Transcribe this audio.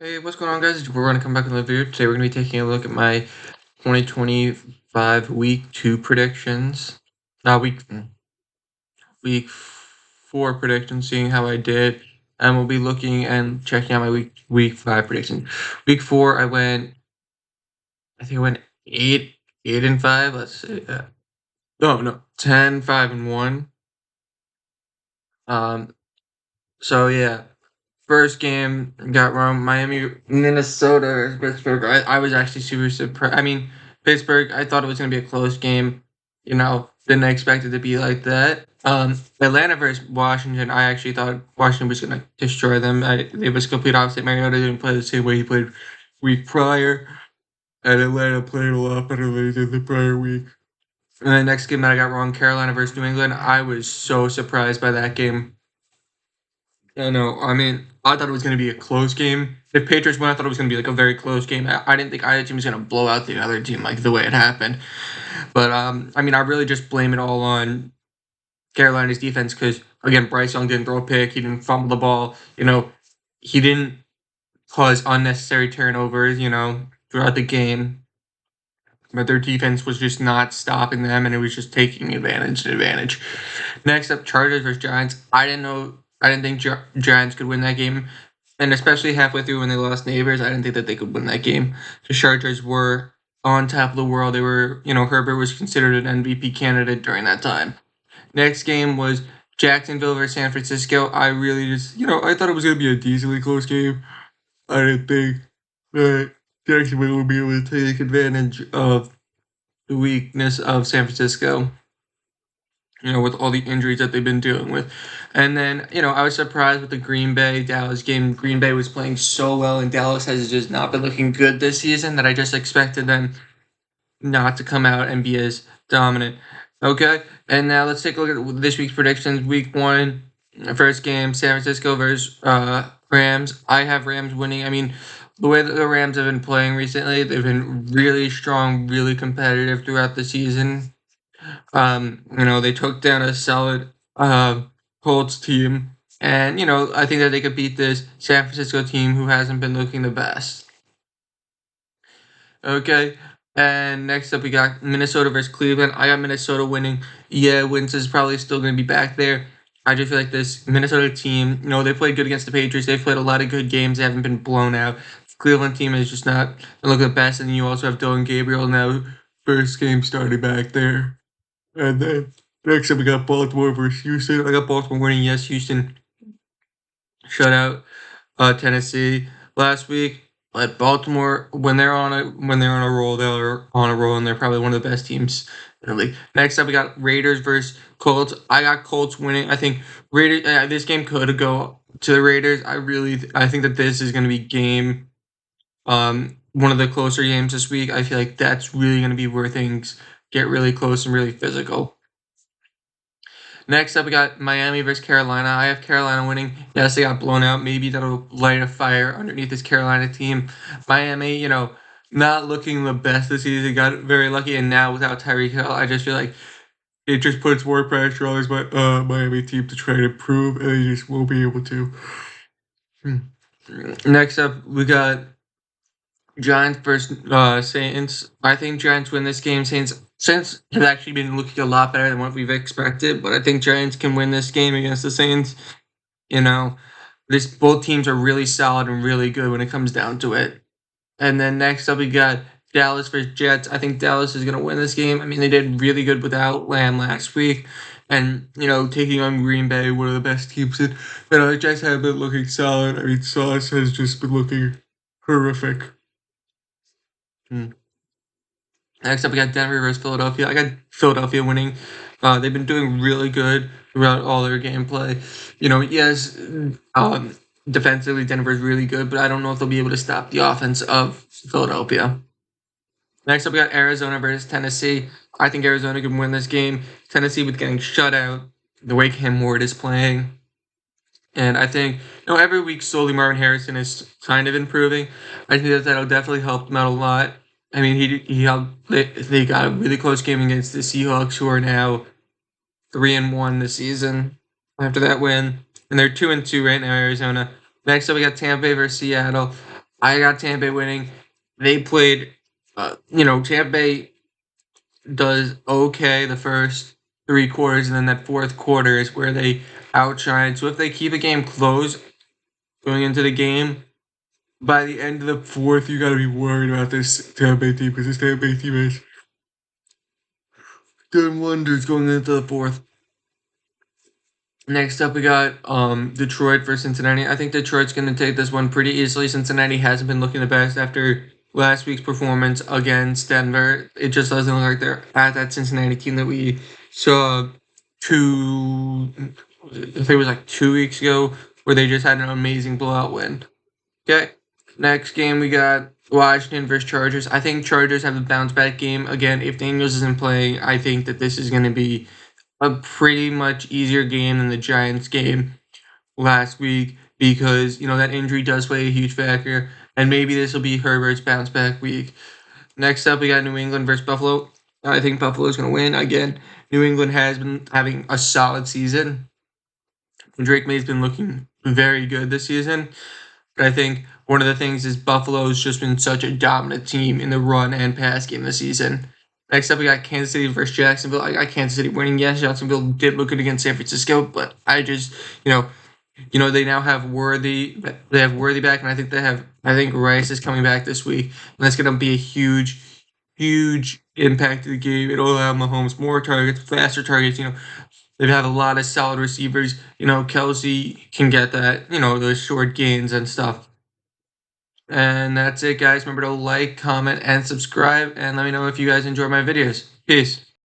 Hey, what's going on, guys? We're going to come back in the video. Today, we're going to be taking a look at my 2025 week 2 predictions. Week 4 predictions, seeing how I did. And we'll be looking and checking out my week 5 predictions. Week 4, I went 8 and 5. Let's see. No, 10, 5 and 1. Um, so yeah. First game got wrong. Miami, Minnesota versus Pittsburgh. I was actually super surprised. I mean, Pittsburgh, I thought it was going to be a close game. Didn't expect it to be like that. Atlanta versus Washington, I actually thought Washington was going to destroy them. It was complete opposite. Mariota didn't play the same way he played week prior, and Atlanta played a lot better than they did the prior week. And the next game that I got wrong, Carolina versus New England, I was so surprised by that game. Yeah, no, I mean, I thought it was going to be a close game. If Patriots won, I thought it was going to be like a very close game. I didn't think either team was going to blow out the other team like the way it happened. But I mean, I really just blame it all on Carolina's defense because again, Bryce Young didn't throw a pick, he didn't fumble the ball. He didn't cause unnecessary turnovers. Throughout the game. But their defense was just not stopping them, and it was just taking advantage. Next up, Chargers versus Giants. I didn't think Giants could win that game, and especially halfway through when they lost Neighbors, I didn't think that they could win that game. The Chargers were on top of the world. They were, Herbert was considered an MVP candidate during that time. Next game was Jacksonville versus San Francisco. I really just, I thought it was going to be a decently close game. I didn't think that Jacksonville would be able to take advantage of the weakness of San Francisco, with all the injuries that they've been dealing with. And then, I was surprised with the Green Bay Dallas game. Green Bay was playing so well, and Dallas has just not been looking good this season that I just expected them not to come out and be as dominant. Okay, and now let's take a look at this week's predictions. Week 1, first game, San Francisco versus Rams. I have Rams winning. I mean, the way that the Rams have been playing recently, they've been really strong, really competitive throughout the season. They took down a solid Colts team, and I think that they could beat this San Francisco team who hasn't been looking the best. Okay, and next up we got Minnesota versus Cleveland. I got Minnesota winning. Yeah, Wentz is probably still going to be back there. I just feel like this Minnesota team, they played good against the Patriots. They've played a lot of good games. They haven't been blown out. Cleveland team is just not look the best, and you also have Dylan Gabriel now, first game starting back there. And then next up we got Baltimore versus Houston. I got Baltimore winning. Yes, Houston shut out Tennessee last week. But Baltimore, when they're on a roll, they're on a roll, and they're probably one of the best teams in the league. Next up, we got Raiders versus Colts. I got Colts winning. I think Raiders. This game could go to the Raiders. I think that this is going to be one of the closer games this week. I feel like that's really going to be where things get really close and really physical. Next up, we got Miami versus Carolina. I have Carolina winning. Yes, they got blown out. Maybe that'll light a fire underneath this Carolina team. Miami, not looking the best this season. Got very lucky, and now without Tyreek Hill, I just feel like it just puts more pressure on this Miami team to try to improve, and they just won't be able to. Next up, we got Giants versus Saints. I think Giants win this game. Saints have actually been looking a lot better than what we've expected, but I think Giants can win this game against the Saints. Both teams are really solid and really good when it comes down to it. And then next up we got Dallas versus Jets. I think Dallas is going to win this game. I mean, they did really good without Lamb last week. And, taking on Green Bay, one of the best teams. The Jets have been looking solid. I mean, Sauce has just been looking horrific. Next up, we got Denver versus Philadelphia. I got Philadelphia winning. They've been doing really good throughout all their gameplay. Yes, defensively, Denver's really good, but I don't know if they'll be able to stop the offense of Philadelphia. Next up, we got Arizona versus Tennessee. I think Arizona can win this game. Tennessee with getting shut out, the way Cam Ward is playing. And I think, every week slowly Marvin Harrison is kind of improving. I think that'll definitely help them out a lot. I mean, he helped. They got a really close game against the Seahawks, who are now 3-1 this season after that win, and they're 2-2 right now. Arizona. Next up, we got Tampa Bay versus Seattle. I got Tampa Bay winning. They played, Tampa Bay does okay the first 3 quarters, and then that fourth quarter is where they outshine. So if they keep a game close going into the game, by the end of the fourth, you got to be worried about this Tampa Bay team because this Tampa Bay team has done wonders going into the fourth. Next up, we got Detroit versus Cincinnati. I think Detroit's going to take this one pretty easily. Cincinnati hasn't been looking the best after last week's performance against Denver. It just doesn't look like they're at that Cincinnati team that we saw I think it was like 2 weeks ago, where they just had an amazing blowout win. Okay, next game we got Washington versus Chargers. I think Chargers have a bounce back game again. If Daniels isn't playing, I think that this is going to be a pretty much easier game than the Giants game last week, because that injury does play a huge factor, and maybe this will be Herbert's bounce back week. Next up, we got New England versus Buffalo. I think Buffalo is going to win again. New England has been having a solid season. Drake May's been looking very good this season, but I think one of the things is Buffalo's just been such a dominant team in the run and pass game this season. Next up, we got Kansas City versus Jacksonville. I got Kansas City winning. Yes, Jacksonville did look good against San Francisco, but I just, they now have Worthy. They have Worthy back, and I think Rice is coming back this week, and that's going to be a huge, huge impact to the game. It'll allow Mahomes more targets, faster targets. They have a lot of solid receivers. Kelsey can get that. Those short gains and stuff. And that's it, guys. Remember to like, comment, and subscribe, and let me know if you guys enjoy my videos. Peace.